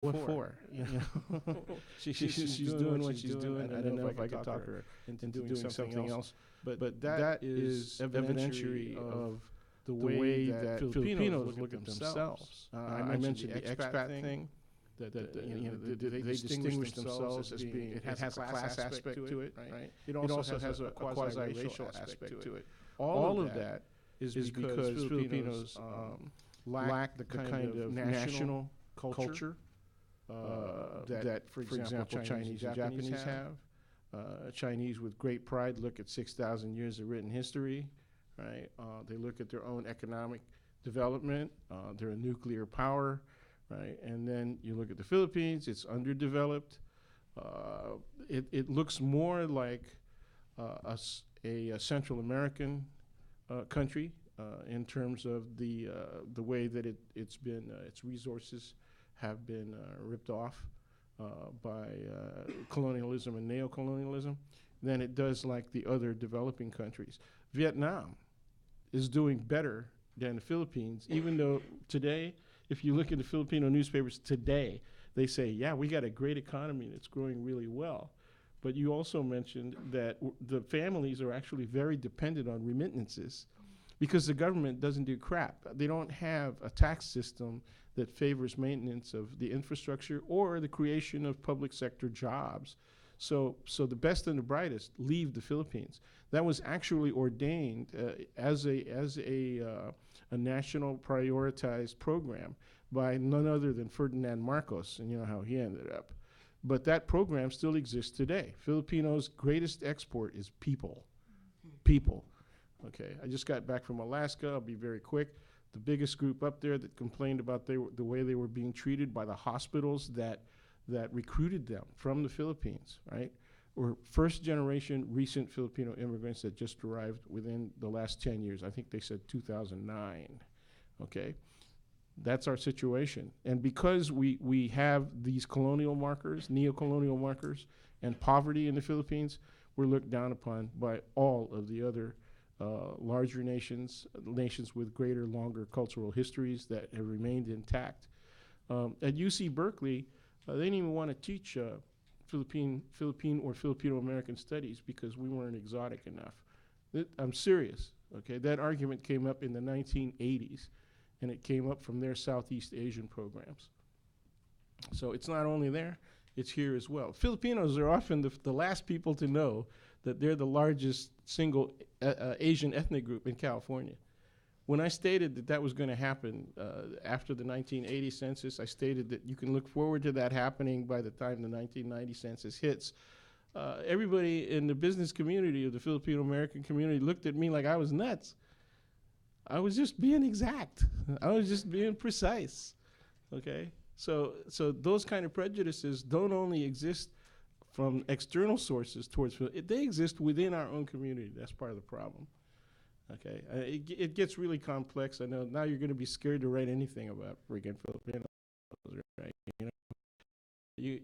what for? You know, she's doing what she's doing. I don't know if I could talk her into doing something else. But that is evidentiary of the way that Filipinos look at themselves. I mentioned the expat thing. They distinguish themselves as being, it has a class aspect to it, right? It also has a quasi-racial aspect to it. All of that is because Filipinos lack the kind of national culture that, for example, Chinese and Japanese have. Chinese, with great pride, look at 6,000 years of written history, right? They look at their own economic development. They're a nuclear power, right? And then you look at the Philippines, it's underdeveloped. It looks more like a Central American country in terms of the way that its resources have been ripped off by colonialism and neocolonialism than it does like the other developing countries. Vietnam is doing better than the Philippines, even though today, if you look at the Filipino newspapers today, they say, yeah, we got a great economy and it's growing really well. But you also mentioned that the families are actually very dependent on remittances because the government doesn't do crap. They don't have a tax system that favors maintenance of the infrastructure or the creation of public sector jobs. So the best and the brightest leave the Philippines. That was actually ordained as a national prioritized program by none other than Ferdinand Marcos, and you know how he ended up. But that program still exists today. Filipinos' greatest export is people. People. Okay, I just got back from Alaska. I'll be very quick. The biggest group up there that complained about the way they were being treated by the hospitals that recruited them from the Philippines, right? Were first generation recent Filipino immigrants that just arrived within the last 10 years. I think they said 2009, okay? That's our situation. And because we have these colonial markers, neocolonial markers, and poverty in the Philippines, we're looked down upon by all of the other larger nations with greater, longer cultural histories that have remained intact. At UC Berkeley, they didn't even want to teach Philippine or Filipino-American studies because we weren't exotic enough. I'm serious, okay? That argument came up in the 1980s, and it came up from their Southeast Asian programs. So it's not only there, it's here as well. Filipinos are often the last people to know that they're the largest single Asian ethnic group in California. When I stated that was going to happen after the 1980 census, I stated that you can look forward to that happening by the time the 1990 census hits. Everybody in the business community of the Filipino-American community looked at me like I was nuts. I was just being exact. I was just being precise, okay? So those kind of prejudices don't only exist from external sources towards, they exist within our own community. That's part of the problem, okay? It gets really complex. I know now you're gonna be scared to write anything about freaking Filipinos, right? You know,